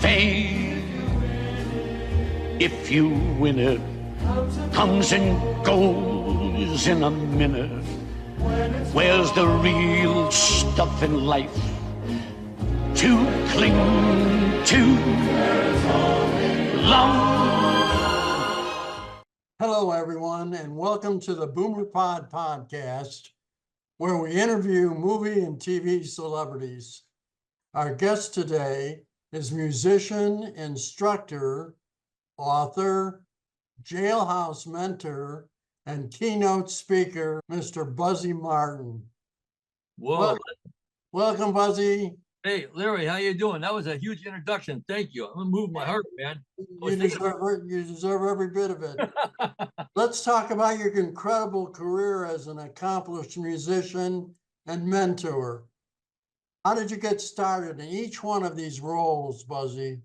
fame. If you win it, comes and goes in a minute. Where's the real stuff in life to cling to? Long. Hello, everyone, and welcome to the Boomer Pod podcast, where we interview movie and TV celebrities. Our guest today is musician, instructor, author, jailhouse mentor, and keynote speaker, Mr. Buzzy Martin. Whoa. Welcome, Buzzy. Hey, Larry, how you doing? That was a huge introduction. Thank you. I'm gonna move my heart, man. You deserve every bit of it. Let's talk about your incredible career as an accomplished musician and mentor. How did you get started in each one of these roles, Buzzy?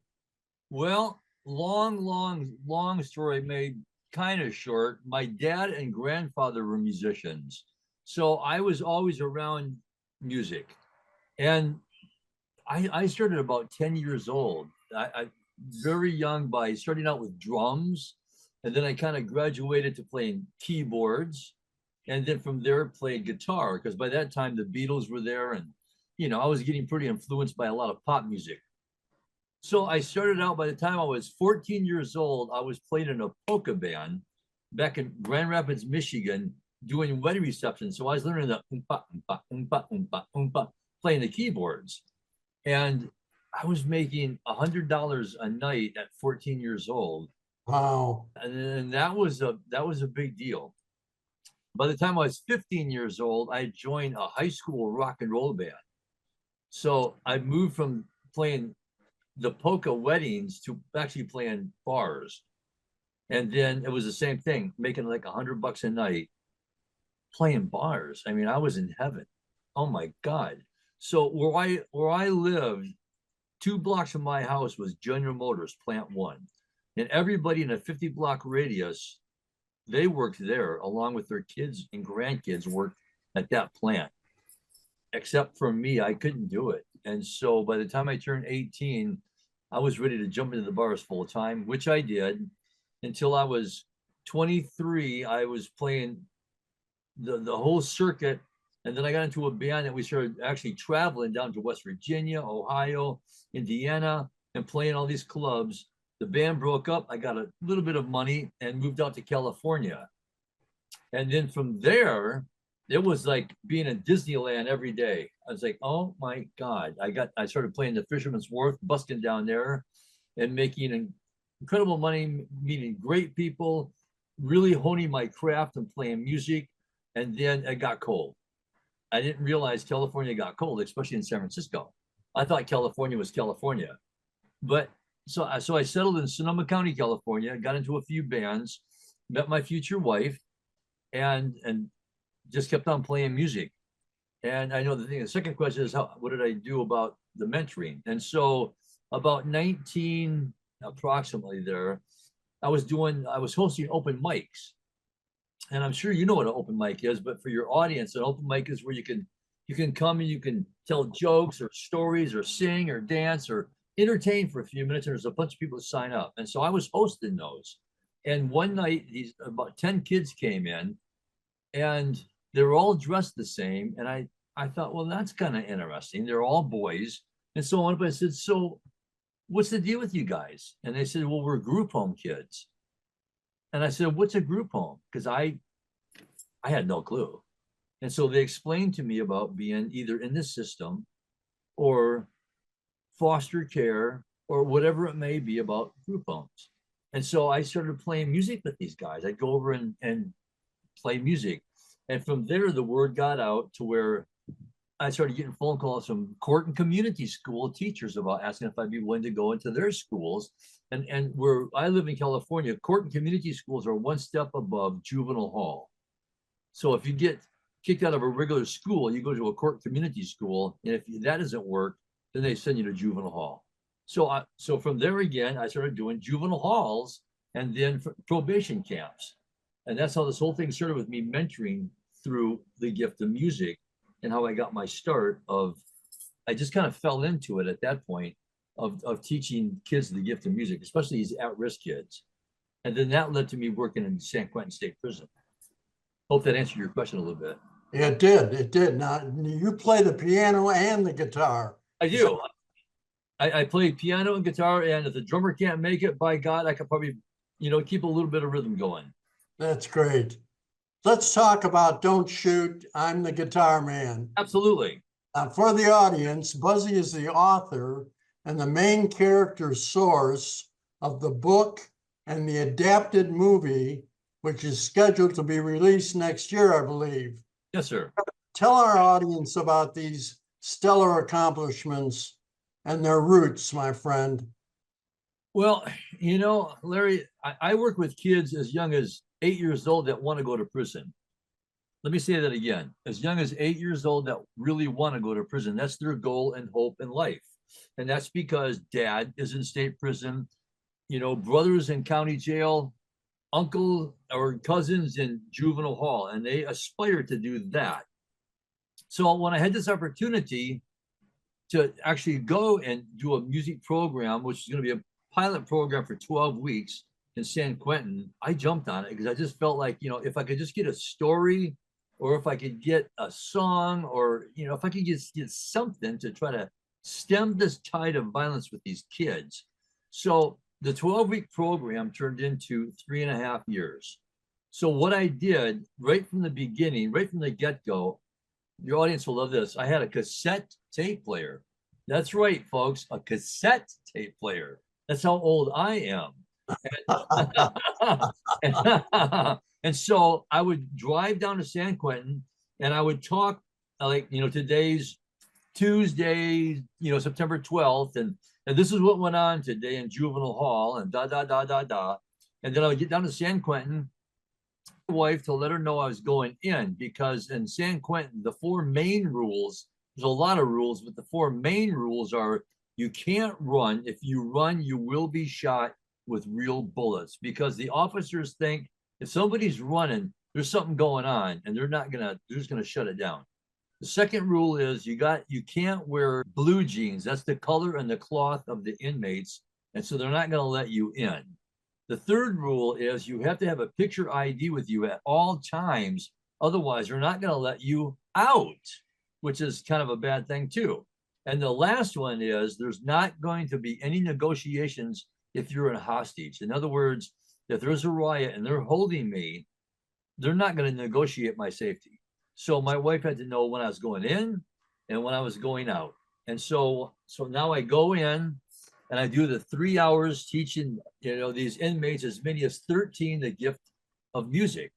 Well, long story made kind of short. My dad and grandfather were musicians, so I was always around music. And I started about 10 years old. I very young by starting out with drums, and then I kind of graduated to playing keyboards, and then from there played guitar, because by that time the Beatles were there, and I was getting pretty influenced by a lot of pop music. So I started out, by the time I was 14 years old, I was playing in a polka band back in Grand Rapids, Michigan, doing wedding receptions. So I was learning the oompa, oompa, oompa, oompa, oompa, playing the keyboards. And I was making $100 a night at 14 years old. Wow. And that was a big deal. By the time I was 15 years old, I joined a high school rock and roll band. So I moved from playing the polka weddings to actually playing bars. And then it was the same thing, making like $100 a night playing bars. I mean, I was in heaven. Oh my God. So where I lived, 2 blocks from my house was General Motors, Plant 1. And everybody in a 50-block radius, they worked there along with their kids and grandkids worked at that plant. Except for me, I couldn't do it. And so by the time I turned 18, I was ready to jump into the bars full time, which I did until I was 23. I was playing the whole circuit. And then I got into a band that we started actually traveling down to West Virginia, Ohio, Indiana, and playing all these clubs. The band broke up. I got a little bit of money and moved out to California. And then from there, it was like being in Disneyland every day. I was like, oh my God. I started playing the Fisherman's Wharf, busking down there and making incredible money, meeting great people, really honing my craft and playing music. And then it got cold. I didn't realize California got cold, especially in San Francisco. I thought California was California. But so I settled in Sonoma County, California, got into a few bands, met my future wife, and just kept on playing music. And I know the second question is, what did I do about the mentoring? And so about 19, approximately there, I was hosting open mics. And I'm sure you know what an open mic is, but for your audience, an open mic is where you can come and you can tell jokes or stories or sing or dance or entertain for a few minutes. And there's a bunch of people to sign up. And so I was hosting those. And one night, about 10 kids came in and they were all dressed the same. And I thought, well, that's kind of interesting. They're all boys. And so on. But I said, so what's the deal with you guys? And they said, well, we're group home kids. And I said, what's a group home? Because I had no clue. And so they explained to me about being either in the system or foster care or whatever it may be about group homes. And so I started playing music with these guys. I'd go over and play music. And from there, the word got out to where I started getting phone calls from court and community school teachers about asking if I'd be willing to go into their schools. And where I live in California, court and community schools are one step above juvenile hall. So if you get kicked out of a regular school, you go to a court community school, and if that doesn't work, then they send you to juvenile hall. So from there again, I started doing juvenile halls and then probation camps. And that's how this whole thing started, with me mentoring through the gift of music, and how I got my start of, I just kind of fell into it at that point of teaching kids the gift of music, especially these at-risk kids. And then that led to me working in San Quentin State Prison. Hope that answered your question a little bit. Yeah, it did. It did. Now, you play the piano and the guitar. I do. I play piano and guitar, and if the drummer can't make it, by God, I could probably, keep a little bit of rhythm going. That's great. Let's talk about Don't Shoot, I'm the Guitar Man. Absolutely. For the audience, Buzzy is the author and the main character source of the book and the adapted movie, which is scheduled to be released next year, I believe. Yes, sir. Tell our audience about these stellar accomplishments and their roots, my friend. Well, Larry, I work with kids as young as 8 years old that want to go to prison. Let me say that again. As young as 8 years old that really want to go to prison. That's their goal and hope in life. And that's because dad is in state prison, brothers in county jail, uncle or cousins in juvenile hall, and they aspire to do that. So when I had this opportunity to actually go and do a music program, which is going to be a pilot program for 12 weeks in San Quentin, I jumped on it because I just felt like, if I could just get a story, or if I could get a song, or, if I could just get something to try to stem this tide of violence with these kids. So the 12-week program turned into 3.5 years. So what I did right from the beginning, right from the get-go, your audience will love this. I had a cassette tape player. That's right, folks, a cassette tape player. That's how old I am. And so I would drive down to San Quentin and I would talk like, today's Tuesday, September 12th. And this is what went on today in juvenile hall and da. And then I would get down to San Quentin, my wife, to let her know I was going in, because in San Quentin, the 4 main rules, there's a lot of rules, but the 4 main rules are: you can't run. If you run, you will be shot with real bullets, because the officers think if somebody's running, there's something going on, and they're just gonna shut it down. The second rule is you can't wear blue jeans. That's the color and the cloth of the inmates, and so they're not gonna let you in. The third rule is you have to have a picture ID with you at all times. Otherwise, they're not gonna let you out, which is kind of a bad thing too. And the last one is there's not going to be any negotiations if you're a hostage. In other words, if there's a riot and they're holding me, they're not going to negotiate my safety. So my wife had to know when I was going in and when I was going out. And so now I go in and I do the 3 hours teaching, these inmates, as many as 13, the gift of music,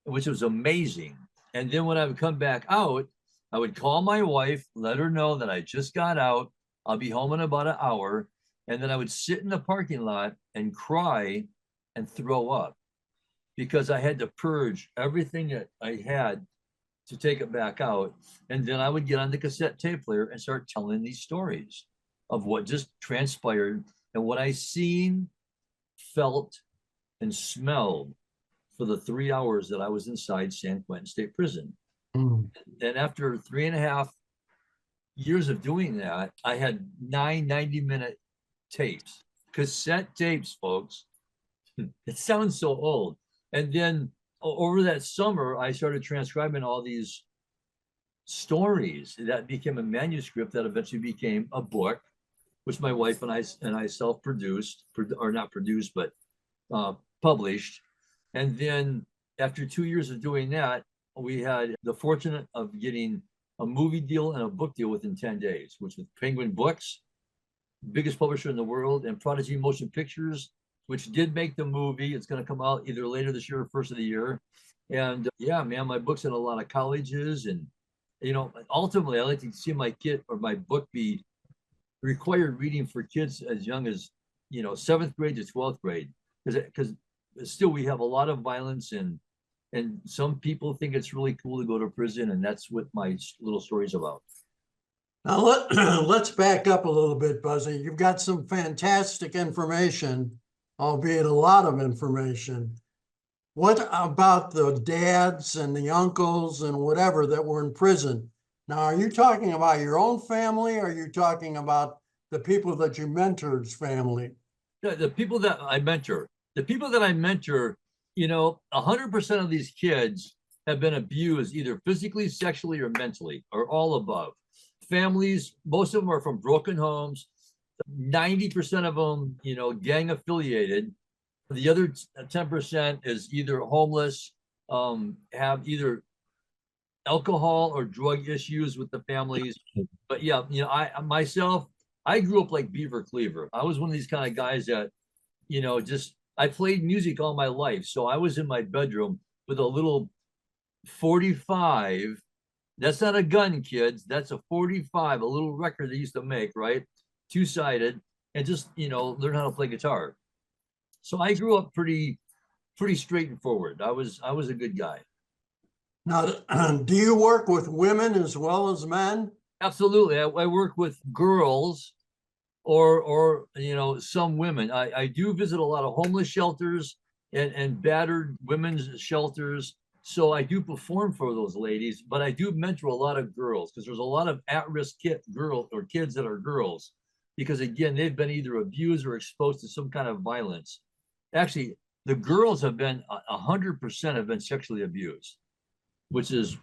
which was amazing. And then when I would come back out, I would call my wife, let her know that I just got out. I'll be home in about an hour. And then I would sit in the parking lot and cry and throw up, because I had to purge everything that I had to take it back out. And then I would get on the cassette tape player and start telling these stories of what just transpired and what I seen, felt, and smelled for the 3 hours that I was inside San Quentin State Prison. And after 3.5 years of doing that, I had 9 90-minute tapes, cassette tapes, folks. It sounds so old. And then over that summer, I started transcribing all these stories that became a manuscript that eventually became a book, which my wife and I self-produced, or not produced, but published. And then after 2 years of doing that, we had the fortune of getting a movie deal and a book deal within 10 days, which was Penguin Books, biggest publisher in the world, and Prodigy Motion Pictures, which did make the movie. It's going to come out either later this year or first of the year. And yeah, man, my book's in a lot of colleges. And, ultimately, I like to see my book be required reading for kids as young as, 7th grade to 12th grade. Because still we have a lot of violence, and some people think it's really cool to go to prison. And that's what my little story's about. Now, let's back up a little bit, Buzzy. You've got some fantastic information, albeit a lot of information. What about the dads and the uncles and whatever that were in prison? Now, are you talking about your own family, or are you talking about the people that you mentor's family? The people that I mentor, the people that I mentor, 100% of these kids have been abused either physically, sexually, or mentally, or all above. Families, most of them are from broken homes. 90% of them, gang affiliated. The other 10% is either homeless, have either alcohol or drug issues with the families. But yeah, I grew up like Beaver Cleaver. I was one of these kind of guys that, I played music all my life. So I was in my bedroom with a little 45. That's not a gun, kids. That's a 45, a little record they used to make, right? Two-sided, and just, learn how to play guitar. So I grew up pretty straight and forward. I was a good guy. Now, do you work with women as well as men? Absolutely. I work with girls or some women. I do visit a lot of homeless shelters and battered women's shelters. So I do perform for those ladies, but I do mentor a lot of girls because there's a lot of at-risk girls or kids that are girls because, again, they've been either abused or exposed to some kind of violence. Actually, the girls have been 100% have been sexually abused, which is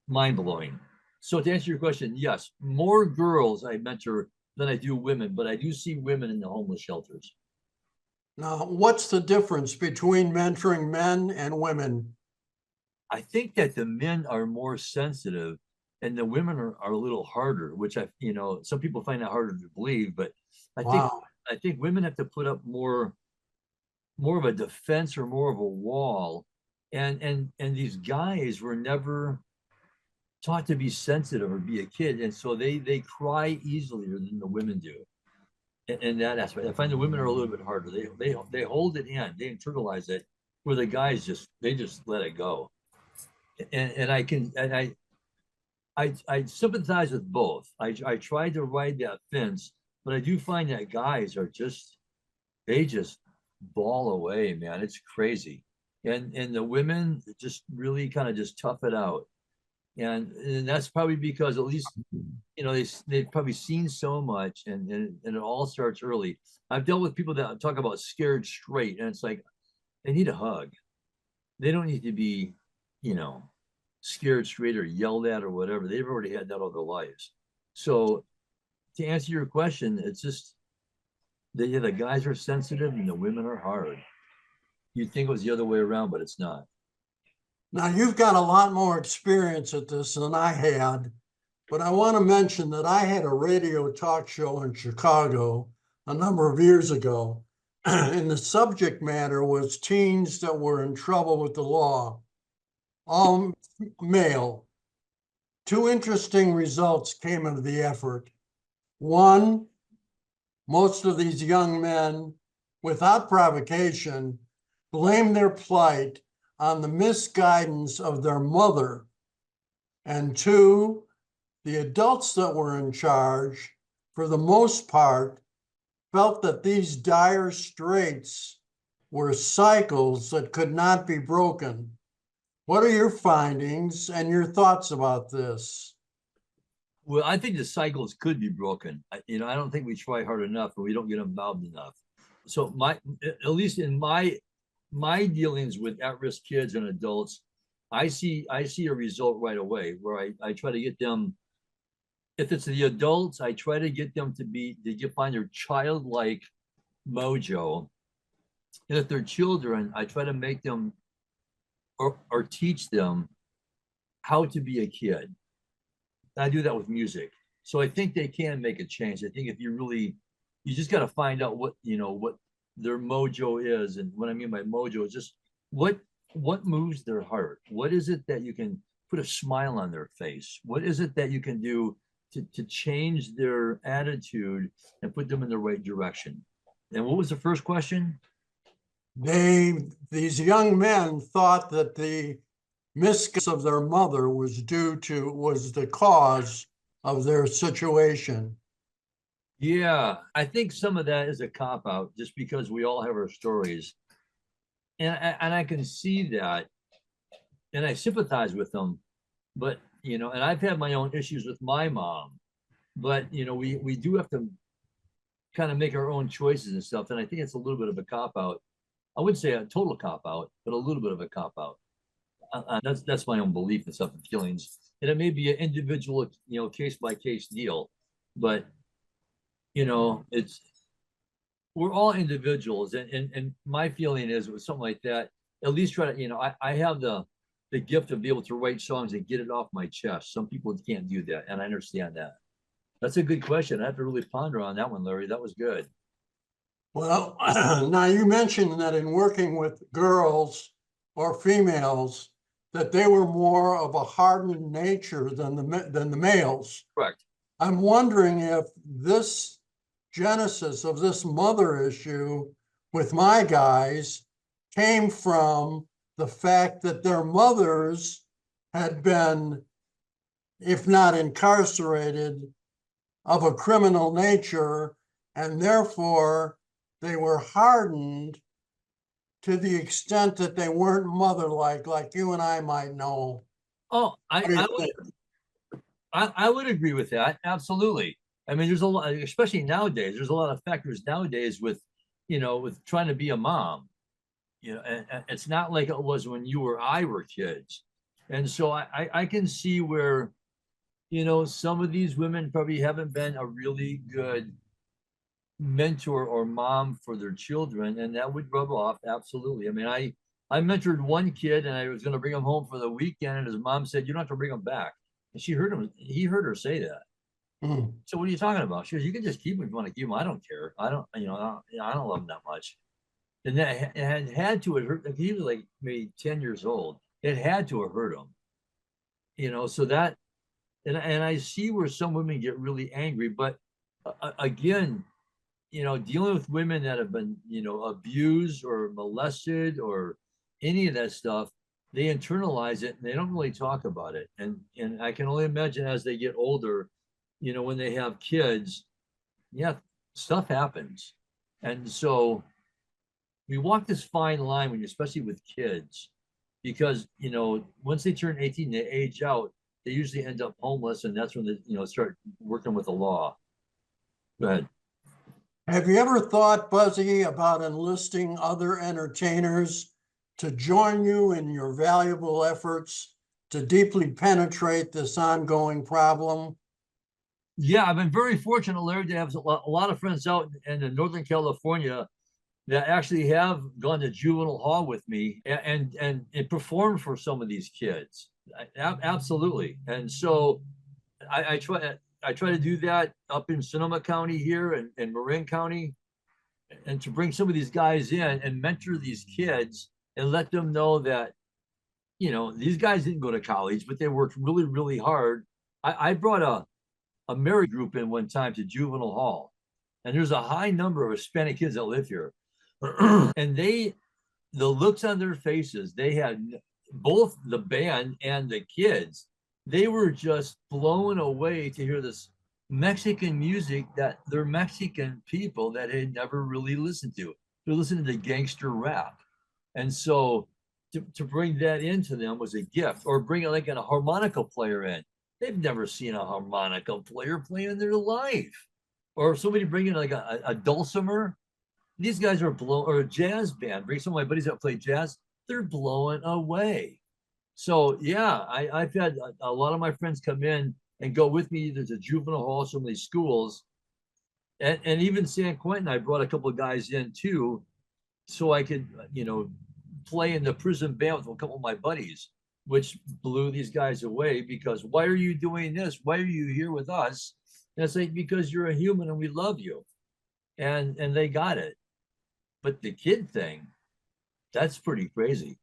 mind-blowing. So to answer your question, yes, more girls I mentor than I do women, but I do see women in the homeless shelters. Now, what's the difference between mentoring men and women? I think that the men are more sensitive and the women are a little harder, which some people find that harder to believe, but I think women have to put up more of a defense or more of a wall. And these guys were never taught to be sensitive or be a kid. And so they cry easier than the women do. In that aspect, I find the women are a little bit harder. They hold it in, they internalize it, where the guys just let it go. And I sympathize with both. I try to ride that fence, but I do find that guys are they just bawl away, man. It's crazy. And the women just really kind of just tough it out. And that's probably because at least, they've probably seen so much and it all starts early. I've dealt with people that talk about scared straight, and it's like, they need a hug. They don't need to be, scared straight or yelled at or whatever. They've already had that all their lives. So to answer your question, it's just the guys are sensitive and the women are hard. You'd think it was the other way around, but it's not. Now, you've got a lot more experience at this than I had, but I want to mention that I had a radio talk show in Chicago a number of years ago, and the subject matter was teens that were in trouble with the law, all male. Two interesting results came of the effort. One, most of these young men, without provocation, blamed their plight on the misguidance of their mother. And two, the adults that were in charge, for the most part, felt that these dire straits were cycles that could not be broken. What are your findings and your thoughts about this? Well, I think the cycles could be broken. I don't think we try hard enough and we don't get involved enough. So at least in my dealings with at-risk kids and adults, I see a result right away where I try to get them. If it's the adults, I try to get them to find their childlike mojo. And if they're children, I try to make them or teach them how to be a kid. And I do that with music. So I think they can make a change. I think if you just got to find out what their mojo is. And what I mean by mojo is just what moves their heart. What is it that you can put a smile on their face? What is it that you can do to change their attitude and put them in the right direction? And what was the first question? These young men thought that the misguidance of their mother was the cause of their situation. Yeah, I think some of that is a cop-out just because we all have our stories. And I can see that and I sympathize with them. But, and I've had my own issues with my mom. But, we do have to kind of make our own choices and stuff. And I think it's a little bit of a cop out. I wouldn't say a total cop out, but a little bit of a cop out. That's my own belief and stuff and feelings. And it may be an individual, case by case deal, but we're all individuals. And my feeling is with something like that, at least try to, I have the gift of being able to write songs and get it off my chest. Some people can't do that, and I understand that. That's a good question. I have to really ponder on that one, Larry. That was good. Well, now you mentioned that in working with girls or females, that they were more of a hardened nature than the males. Correct. I'm wondering if this genesis of this mother issue with my guys came from the fact that their mothers had been, if not incarcerated, of a criminal nature, and therefore they were hardened to the extent that they weren't mother-like, like you and I might know. Oh, I would agree with that. Absolutely. I mean, there's a lot, especially nowadays, there's a lot of factors nowadays with trying to be a mom. And it's not like it was when you or I were kids. And so I can see where, some of these women probably haven't been a really good mentor or mom for their children, and that would rub off. Absolutely. I mean, I mentored one kid, and I was going to bring him home for the weekend, and his mom said, "You don't have to bring him back." And he heard her say that. Mm. So what are you talking about? She goes, "You can just keep him if you want to keep him. I don't care. I don't love him that much." And that had to have hurt. He was like maybe 10 years old. It had to have hurt him. So that, and I see where some women get really angry, but again, dealing with women that have been, abused or molested or any of that stuff, they internalize it and they don't really talk about it. And I can only imagine as they get older, when they have kids, yeah, stuff happens. And so we walk this fine line especially with kids, because, once they turn 18, they age out, they usually end up homeless. And that's when they, start working with the law. Go ahead. Have you ever thought, Buzzy, about enlisting other entertainers to join you in your valuable efforts to deeply penetrate this ongoing problem? Yeah, I've been very fortunate, Larry, to have a lot of friends out in Northern California that actually have gone to juvenile hall with me and performed for some of these kids. Absolutely. And so I try to do that up in Sonoma County here and Marin County, and to bring some of these guys in and mentor these kids and let them know that, these guys didn't go to college, but they worked really, really hard. I brought a married group in one time to juvenile hall, and there's a high number of Hispanic kids that live here. And the looks on their faces, they had, both the band and the kids, they were just blown away to hear this Mexican music that they're Mexican people that had never really listened to. They're listening to gangster rap. And so to bring that into them was a gift. Or bring like a harmonica player in. They've never seen a harmonica player play in their life. Or somebody bringing like a dulcimer. These guys are blown, or a jazz band. Bring some of my buddies that play jazz. They're blowing away. So yeah, I've had a lot of my friends come in and go with me either to juvenile hall, some of these schools, and even San Quentin. I brought a couple of guys in too, so I could play in the prison band with a couple of my buddies, which blew these guys away, because why are you doing this? Why are you here with us? And it's like, because you're a human and we love you, and they got it. But the kid thing, that's pretty crazy.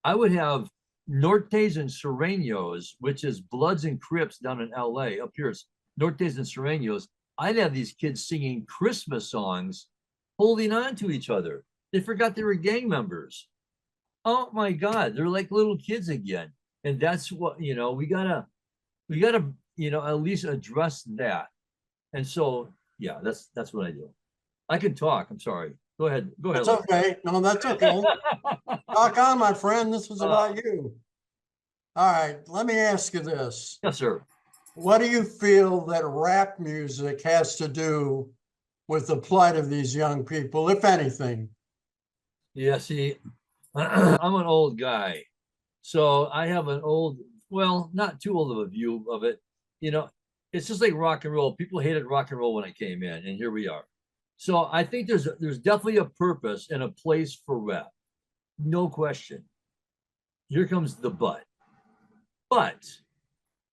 I would have Nortes and Sureños, which is Bloods and Crips down in LA. Up here it's Nortes and Sureños. I'd have these kids singing Christmas songs, holding on to each other. They forgot they were gang members. Oh my God, they're like little kids again. And that's what, we gotta, at least address that. And so, yeah, that's what I do. I can talk. I'm sorry. Go ahead. That's okay. No, that's okay. Talk on, my friend. This was about you. All right. Let me ask you this. Yes, sir. What do you feel that rap music has to do with the plight of these young people, if anything? Yeah, see, I'm an old guy. So I have an old, well, not too old of a view of it. You know, it's just like rock and roll. People hated rock and roll when I came in, and here we are. So I think there's definitely a purpose and a place for rap. No question. Here comes the but. But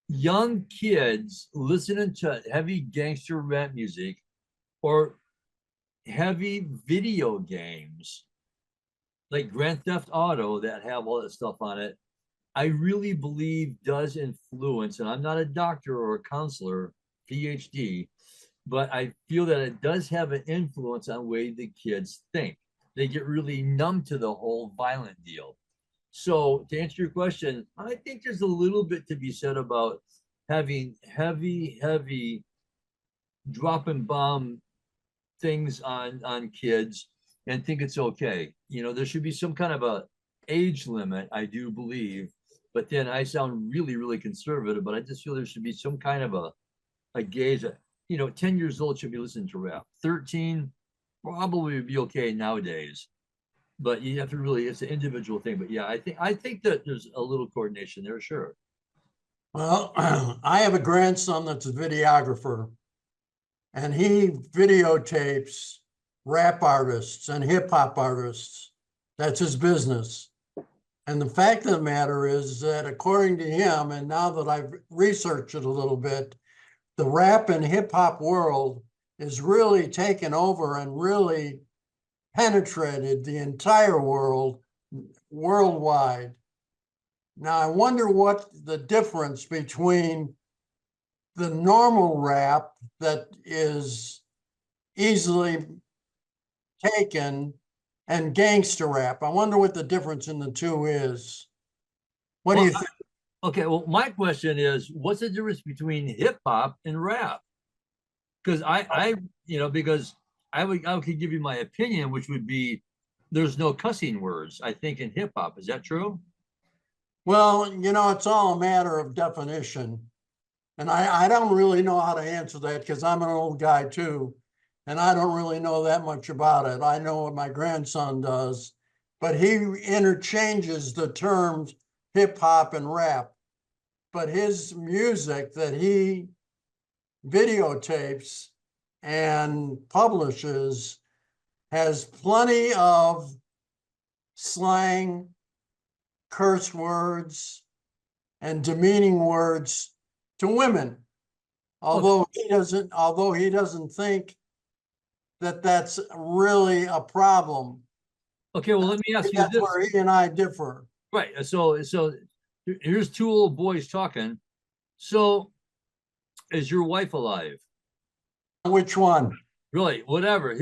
young kids listening to heavy gangster rap music or heavy video games like Grand Theft Auto that have all that stuff on it, I really believe does influence, and I'm not a doctor or a counselor, PhD, but I feel that it does have an influence on the way the kids think. They get really numb to the whole violent deal. So to answer your question, I think there's a little bit to be said about having heavy dropping bomb things on kids and think it's okay. You know, there should be some kind of a age limit, I do believe, but then I sound really conservative, but I just feel there should be some kind of a gauge. You know, 10 years old should be listening to rap. 13 probably would be okay nowadays, but you have to really, it's an individual thing. But yeah, I think that there's a little coordination there, sure. Well, I have a grandson that's a videographer, and he videotapes rap artists and hip hop artists. That's his business. And the fact of the matter is that according to him, and now that I've researched it a little bit, the rap and hip hop world is really taken over and really penetrated the entire world worldwide. Now, I wonder what the difference between the normal rap that is easily taken and gangster rap. I wonder what the difference in the two is. What do you think? Okay, well, my question is, what's the difference between hip hop and rap? Because because I could give you my opinion, which would be there's no cussing words, I think, in hip hop. Is that true? Well, it's all a matter of definition. And I don't really know how to answer that because I'm an old guy too. And I don't really know that much about it. I know what my grandson does, but he interchanges the terms hip hop and rap. But his music that he videotapes and publishes has plenty of slang, curse words, and demeaning words to women. Although he doesn't think that that's really a problem. Okay, well, let me ask you That's this. where he and I differ. Right. So here's two old boys talking. So is your wife alive? Which one? Really? Whatever.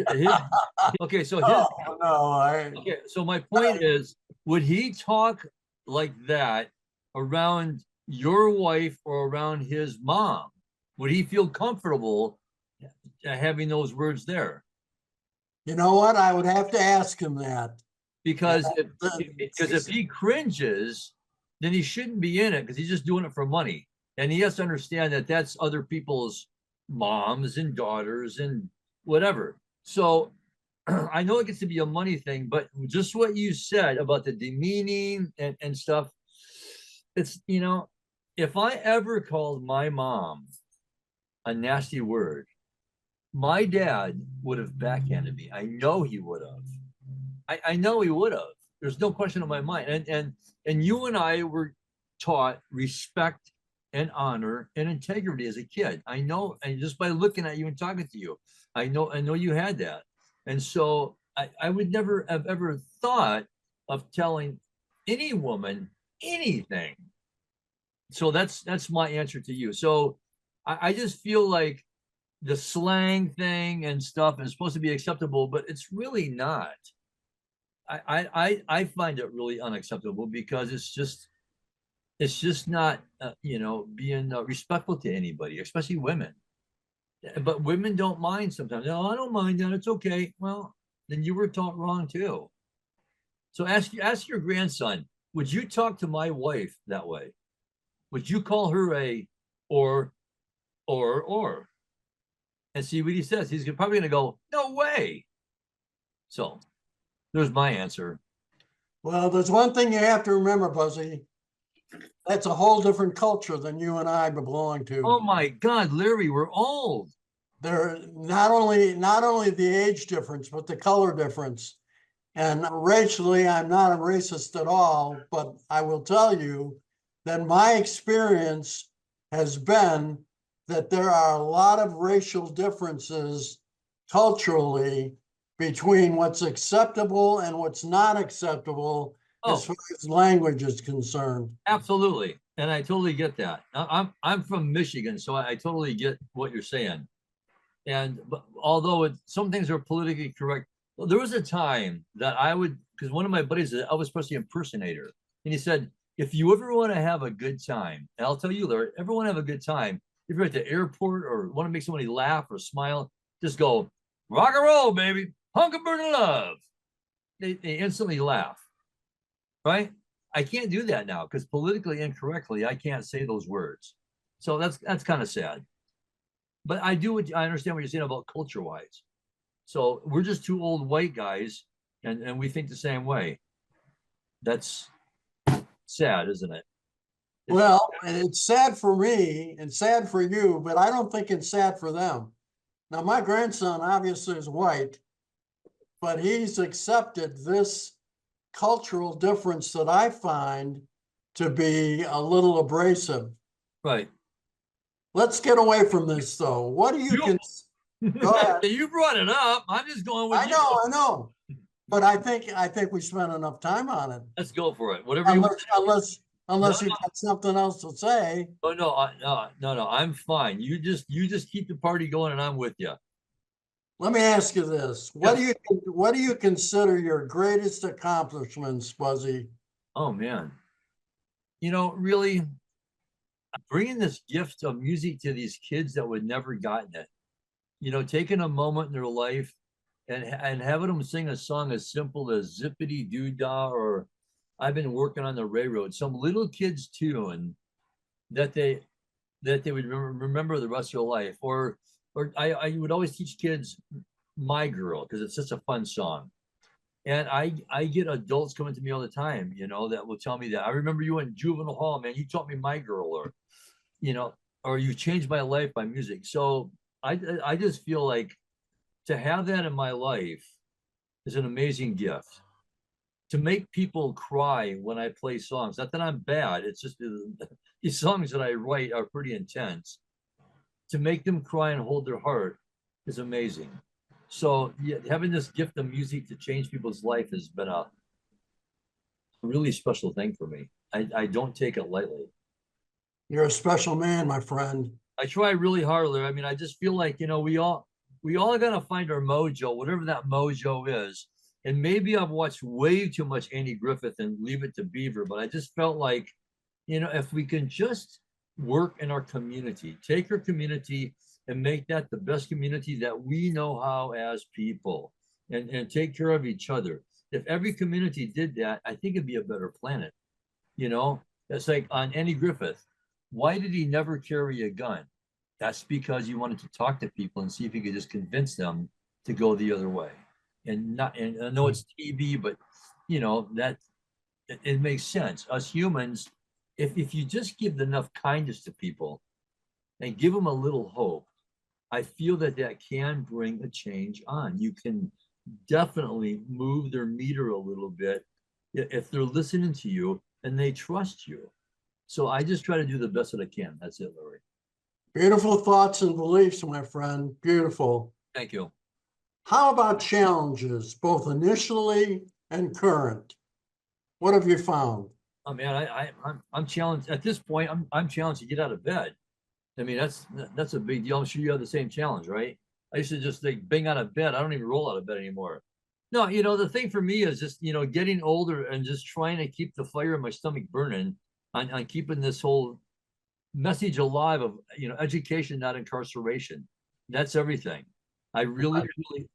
Okay, so okay, so my point is, would he talk like that around your wife or around his mom? Would he feel comfortable having those words there? You know what? I would have to ask him that. Because if he cringes, then he shouldn't be in it because he's just doing it for money. And he has to understand that that's other people's moms and daughters and whatever. So I know it gets to be a money thing, but just what you said about the demeaning and stuff, it's, if I ever called my mom a nasty word, my dad would have backhanded me. I know he would have. I know he would have. There's no question in my mind. And you and I were taught respect and honor and integrity as a kid. I know, and just by looking at you and talking to you, I know you had that. And so I would never have ever thought of telling any woman anything. So that's my answer to you. So I just feel like the slang thing and stuff is supposed to be acceptable, but it's really not. I find it really unacceptable because it's just not being respectful to anybody, especially women. But women don't mind sometimes. No, I don't mind that. It's okay. Well, then you were taught wrong too. So ask your grandson, would you talk to my wife that way? Would you call her a or? and see what he says. He's probably going to go, no way. So there's my answer. Well, there's one thing you have to remember, Buzzy. That's a whole different culture than you and I belong to. Oh my God, Larry, we're old. There not only the age difference, but the color difference. And racially, I'm not a racist at all, but I will tell you that my experience has been that there are a lot of racial differences culturally between what's acceptable and what's not acceptable as far as language is concerned. Absolutely. And I totally get that. I'm from Michigan, so I totally get what you're saying. And although some things are politically correct, well, there was a time that I would, because one of my buddies is an Elvis Presley impersonator, and he said, if you ever want to have a good time, and I'll tell you, Larry, ever want to have a good time, if you're at the airport or want to make somebody laugh or smile, just go, rock and roll, baby, hunker-burn love. They instantly laugh, right? I can't do that now because politically incorrectly, I can't say those words. So that's kind of sad. But I understand what you're saying about culture-wise. So we're just two old white guys, and we think the same way. That's sad, isn't it? Well, it's sad for me and sad for you, but I don't think it's sad for them. Now, my grandson obviously is white, but he's accepted this cultural difference that I find to be a little abrasive. Right. Let's get away from this, though. What do you go ahead. You brought it up. I'm just going with I know. But I think we spent enough time on it. Let's go for it. Whatever you want. Unless you got something else to say. Oh no. I'm fine. You just keep the party going, and I'm with you. Let me ask you this: what do you consider your greatest accomplishments, Buzzy? Oh man, really, bringing this gift of music to these kids that would never gotten it. Taking a moment in their life and having them sing a song as simple as Zippity Doo Dah, or I've been working on the railroad, some little kids tune that they would remember the rest of their life. Or I would always teach kids My Girl because it's such a fun song. And I get adults coming to me all the time, that will tell me that I remember you in juvenile hall, man. You taught me My Girl, or you changed my life by music. So I just feel like to have that in my life is an amazing gift. To make people cry when I play songs, not that I'm bad, it's just these songs that I write are pretty intense. To make them cry and hold their heart is amazing. So yeah, having this gift of music to change people's life has been a really special thing for me. I don't take it lightly. You're a special man, my friend. I try really hard, Larry. I mean, I just feel like, we all gotta find our mojo, whatever that mojo is. And maybe I've watched way too much Andy Griffith and Leave It to Beaver, but I just felt like, if we can just work in our community, take our community and make that the best community that we know how as people, and take care of each other. If every community did that, I think it'd be a better planet. That's like on Andy Griffith. Why did he never carry a gun? That's because he wanted to talk to people and see if he could just convince them to go the other way. And I know it's TV, but that it makes sense. Us humans, if you just give enough kindness to people and give them a little hope, I feel that can bring a change on. You can definitely move their meter a little bit if they're listening to you and they trust you. So I just try to do the best that I can. That's it, Larry. Beautiful thoughts and beliefs, my friend. Beautiful. Thank you. How about challenges, both initially and current? What have you found? Oh man, I'm challenged at this point. I'm challenged to get out of bed. I mean, that's a big deal. I'm sure you have the same challenge, right? I used to just bang out of bed. I don't even roll out of bed anymore. No, the thing for me is just, getting older and just trying to keep the fire in my stomach burning on keeping this whole message alive of, education, not incarceration. That's everything. I really,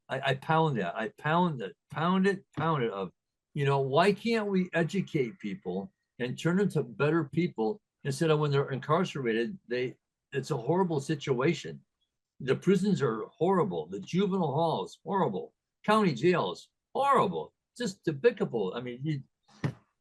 I pound that. I pound it of, why can't we educate people and turn them to better people instead of when they're incarcerated, it's a horrible situation. The prisons are horrible. The juvenile halls, horrible. County jails, horrible. Just despicable. I mean,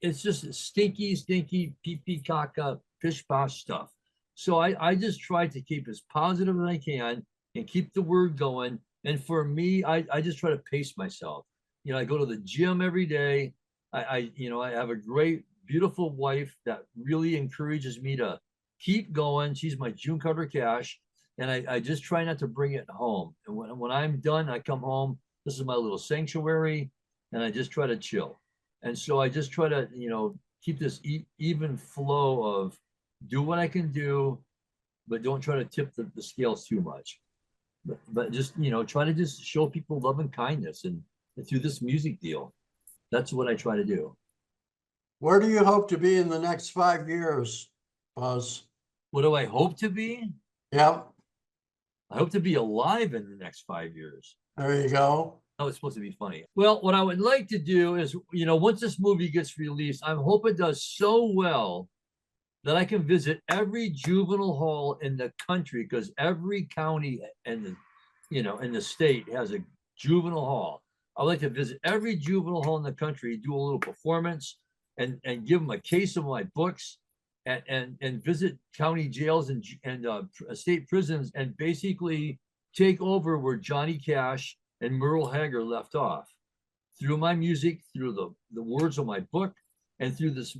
it's just stinky, pee-pee caca, pish-posh stuff. So I just try to keep as positive as I can and keep the word going. And for me, I just try to pace myself. You know, I go to the gym every day. I have a great, beautiful wife that really encourages me to keep going. She's my June Carter Cash. And I just try not to bring it home. And when I'm done, I come home. This is my little sanctuary, and I just try to chill. And so I just try to, keep this even flow of do what I can do, but don't try to tip the scales too much. But just, try to just show people love and kindness and through this music deal. That's what I try to do. Where do you hope to be in the next 5 years, Buzz? What do I hope to be? Yep. I hope to be alive in the next 5 years. There you go. Oh, it's supposed to be funny. Well, what I would like to do is, once this movie gets released, I hope it does so well that I can visit every juvenile hall in the country, because every county and in the state has a juvenile hall. I'd like to visit every juvenile hall in the country, do a little performance, and give them a case of my books, and visit county jails and state prisons, and basically take over where Johnny Cash and Merle Haggard left off, through my music, through the words of my book, and through this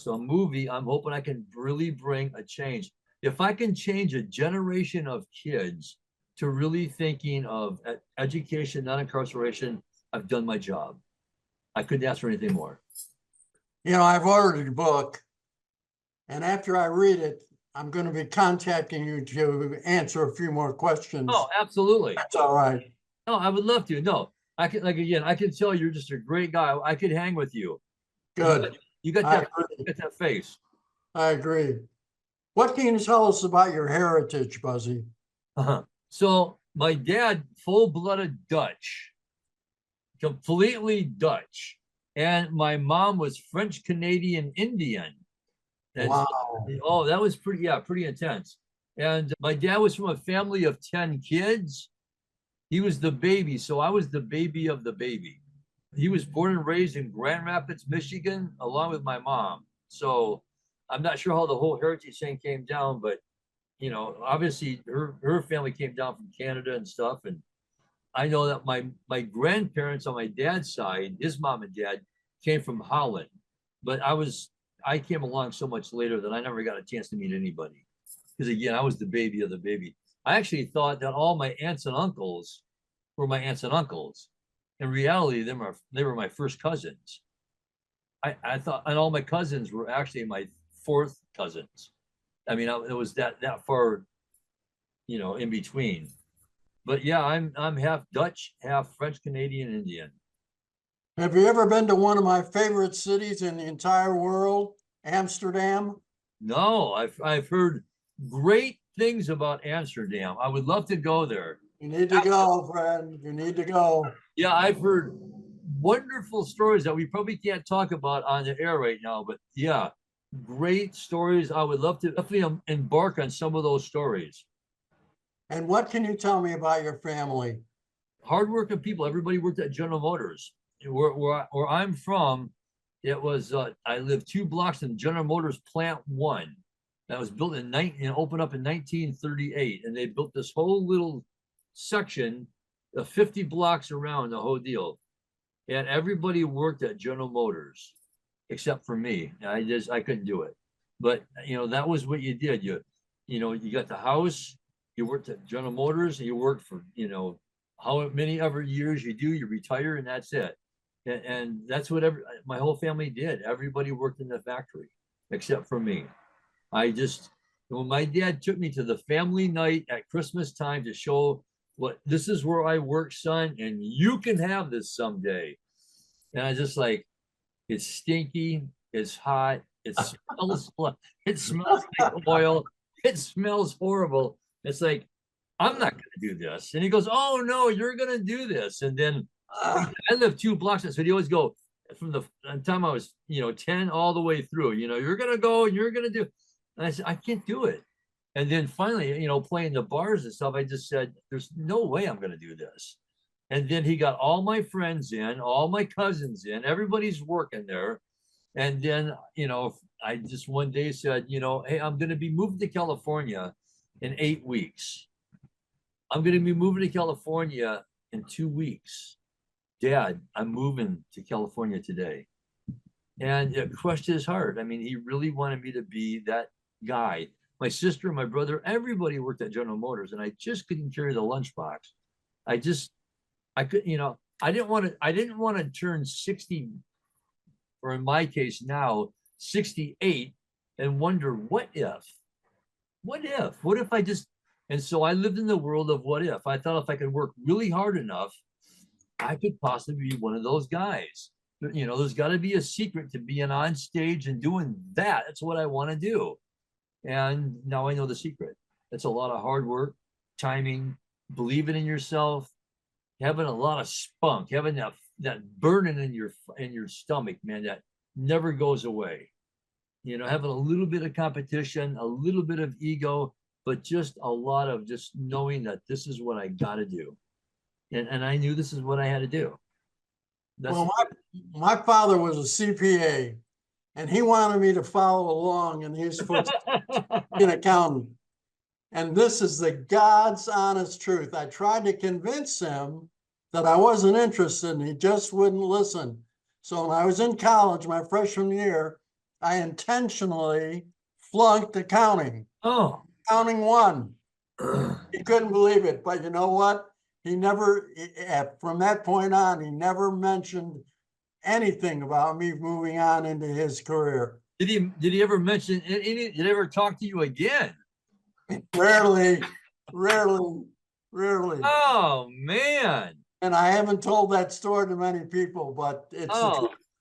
movie. I'm hoping I can really bring a change. If I can change a generation of kids to really thinking of education, not incarceration, I've done my job. I couldn't ask for anything more. I've ordered your book, and after I read it, I'm going to be contacting you to answer a few more questions. Oh, absolutely. That's all right. No, I would love to. No, I can, I can tell you're just a great guy. I could hang with you. Good. You got that face. I agree. What can you tell us about your heritage, Buzzy? So my dad, full-blooded Dutch, completely Dutch. And my mom was French Canadian Indian. And wow. Oh, that was pretty intense. And my dad was from a family of 10 kids. He was the baby, so I was the baby of the baby. He was born and raised in Grand Rapids, Michigan, along with my mom. So I'm not sure how the whole heritage thing came down, but obviously her family came down from Canada and stuff. And I know that my grandparents on my dad's side, his mom and dad, came from Holland. But I came along so much later that I never got a chance to meet anybody. Because again, I was the baby of the baby. I actually thought that all my aunts and uncles were my aunts and uncles. In reality, they were my first cousins. I thought, and all my cousins were actually my fourth cousins. I mean, it was that far, in between. But yeah, I'm half Dutch, half French Canadian Indian. Have you ever been to one of my favorite cities in the entire world, Amsterdam? No, I've heard great things about Amsterdam. I would love to go there. You need to go, friend. You need to go. Yeah, I've heard wonderful stories that we probably can't talk about on the air right now, but yeah, great stories. I would love to definitely embark on some of those stories. And what can you tell me about your family? Hardworking people. Everybody worked at General Motors. Where I'm from, it was I lived 2 blocks in General Motors Plant 1. That was built and opened up in 1938, and they built this whole little section of 50 blocks around the whole deal. And everybody worked at General Motors except for me. I couldn't do it. But that was what you did. You got the house, you worked at General Motors, and you worked for how many ever years you do, you retire, and that's it. And that's what my whole family did. Everybody worked in the factory except for me. When my dad took me to the family night at Christmas time to show this is where I work, son, and you can have this someday. And I just it's stinky, it's hot, it smells like oil, it smells horrible. It's I'm not going to do this. And he goes, oh no, you're going to do this. And then I lived 2 blocks. So he always go from the time I was, 10 all the way through, you're going to go and you're going to do. And I said, I can't do it. And then finally, playing the bars and stuff, I just said, there's no way I'm going to do this. And then he got all my friends in, all my cousins in, everybody's working there. And then, I just one day said, hey, I'm going to be moving to California in 8 weeks. I'm going to be moving to California in 2 weeks. Dad, I'm moving to California today. And it crushed his heart. I mean, he really wanted me to be that guy. My sister, my brother, everybody worked at General Motors, and I just couldn't carry the lunchbox. I could, I didn't want to turn 60, or in my case now, 68, and wonder what if I just, and so I lived in the world of what if. I thought if I could work really hard enough, I could possibly be one of those guys. There's got to be a secret to being on stage and doing that. That's what I want to do. And now I know the secret. It's a lot of hard work, timing, believing in yourself, having a lot of spunk, having that burning in your stomach, man, that never goes away. Having a little bit of competition, a little bit of ego, but just a lot of just knowing that this is what I got to do. And I knew this is what I had to do. Well, my father was a CPA, and he wanted me to follow along in his footsteps, an accountant. And this is the God's honest truth. I tried to convince him that I wasn't interested, and he just wouldn't listen. So when I was in college, my freshman year, I intentionally flunked accounting. Oh. Accounting 1. He couldn't believe it, but you know what? He never, from that point on, he never mentioned anything about me moving on into his career. Did he ever mention any? Did he ever talk to you again? Rarely. Oh man! And I haven't told that story to many people, but it's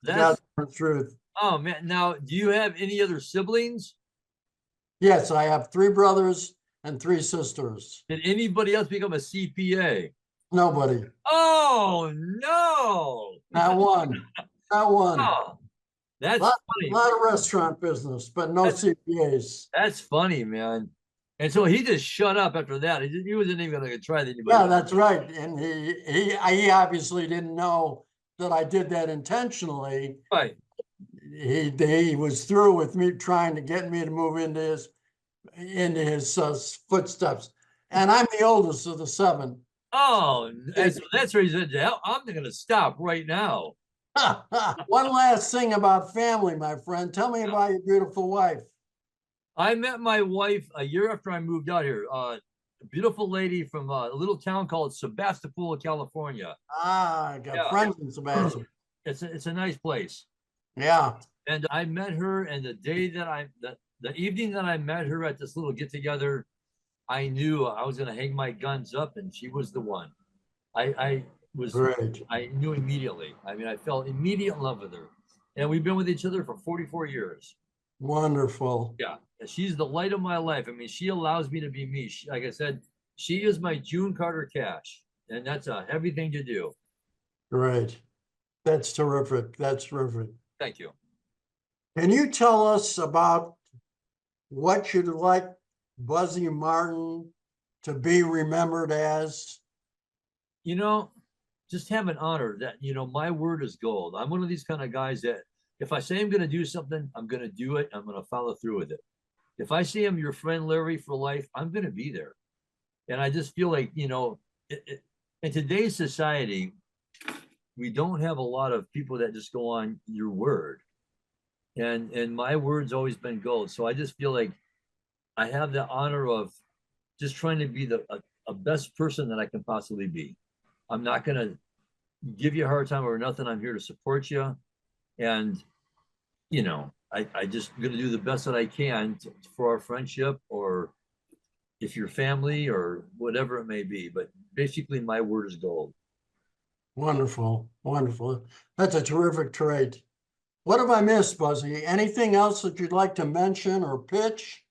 the truth. Oh man! Now, do you have any other siblings? Yes, I have 3 brothers and 3 sisters. Did anybody else become a CPA? Nobody. Oh no! Not one. Not one. Oh, that's funny. A lot of restaurant business, but no CPAs. That's funny, man. And so he just shut up after that. He wasn't even going to try that. Yeah, that's right. And he obviously didn't know that I did that intentionally. Right. He was through with me trying to get me to move into his footsteps. And I'm the oldest of the 7. Oh, and so that's where he said, I'm going to stop right now. One last thing about family, my friend. Tell me about your beautiful wife. I met my wife a year after I moved out here. A beautiful lady from a little town called Sebastopol, California. I got friends in Sebastopol. It's a nice place. Yeah. And I met her, and the day that the evening that I met her at this little get together, I knew I was going to hang my guns up, and she was the one. I was great. I knew immediately. I mean, I fell immediate love with her, and we've been with each other for 44 years. Wonderful. Yeah, she's the light of my life. I mean, she allows me to be me. Like I said, she is my June Carter Cash, and that's a heavy thing to do. Great. That's terrific. That's terrific. Thank you. Can you tell us about what you'd like Buzzy Martin to be remembered as? Just have an honor that, my word is gold. I'm one of these kind of guys that if I say I'm going to do something, I'm going to do it. I'm going to follow through with it. If I say I'm your friend Larry for life, I'm going to be there. And I just feel like, in today's society, we don't have a lot of people that just go on your word. And my word's always been gold. So I just feel like I have the honor of just trying to be a best person that I can possibly be. I'm not going to give you a hard time or nothing. I'm here to support you. And, I just going to do the best that I can for our friendship, or if you're family or whatever it may be. But basically, my word is gold. Wonderful. Wonderful. That's a terrific trait. What have I missed, Buzzy? Anything else that you'd like to mention or pitch?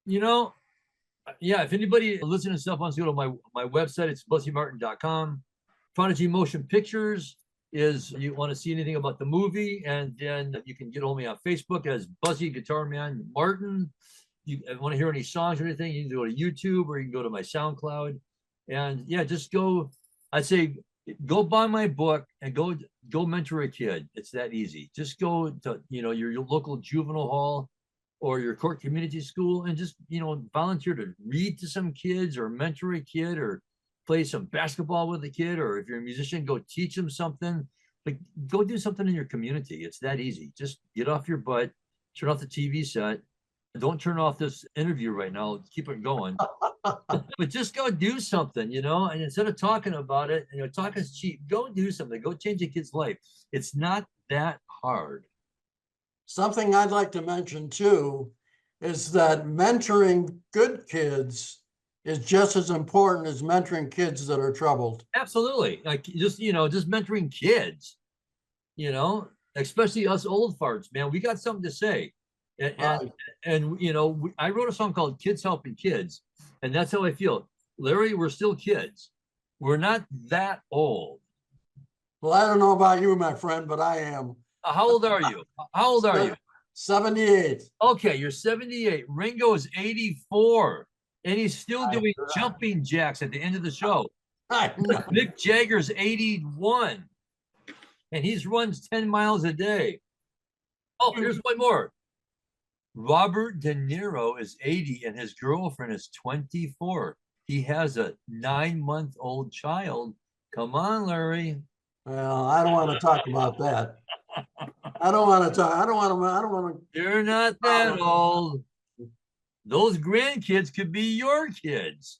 If anybody listening to stuff wants to go to my website, it's buzzymartin.com. Prodigy Motion Pictures is you want to see anything about the movie, and then you can get hold of me on Facebook as Buzzy Guitar Man Martin. you want to hear any songs or anything, you can go to YouTube or you can go to my SoundCloud. And yeah, just go. I'd say go buy my book and go mentor a kid. It's that easy. Just go to your local juvenile hall or your court community school and just volunteer to read to some kids or mentor a kid or play some basketball with a kid, or if you're a musician, go teach them something. Like, go do something in your community. It's that easy. Just get off your butt, turn off the TV set. Don't turn off this interview right now. Keep it going. But just go do something, and instead of talking about it, talking is cheap. Go do something. Go change a kid's life. It's not that hard. Something I'd like to mention too is that mentoring good kids is just as important as mentoring kids that are troubled. Absolutely. Like just mentoring kids, especially us old farts, man, we got something to say. And I wrote a song called Kids Helping Kids. And that's how I feel. Larry, we're still kids. We're not that old. Well, I don't know about you, my friend, but I am. How old are you? How old are you? 78. Okay, you're 78. Ringo is 84. And he's still doing jumping jacks at the end of the show. I know. Mick Jagger's 81. And he runs 10 miles a day. Oh, here's one more. Robert De Niro is 80 and his girlfriend is 24. He has a 9-month-old child. Come on, Larry. Well, I don't want to talk about that. I don't want to. You're not that old. Those grandkids could be your kids.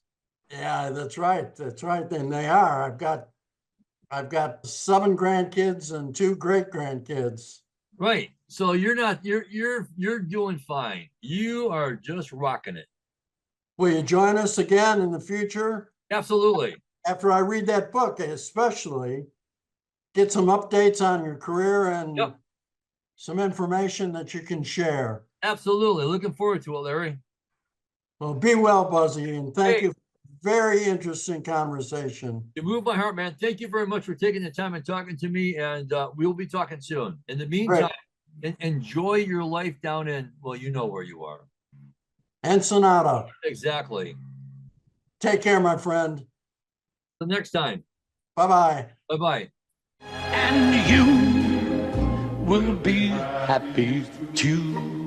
Yeah, that's right. That's right. Then they are. I've got 7 grandkids and 2 great grandkids. Right. So you're doing fine. You are just rocking it. Will you join us again in the future? Absolutely. After I read that book, especially get some updates on your career and some information that you can share. Absolutely. Looking forward to it, Larry. Well, be well, Buzzy, and thank you. Very interesting conversation. You moved my heart, man. Thank you very much for taking the time and talking to me, and we'll be talking soon. In the meantime, enjoy your life down in, well, you know where you are. Ensenada. Exactly. Take care, my friend. Till next time. Bye-bye. Bye-bye. And you will be happy too.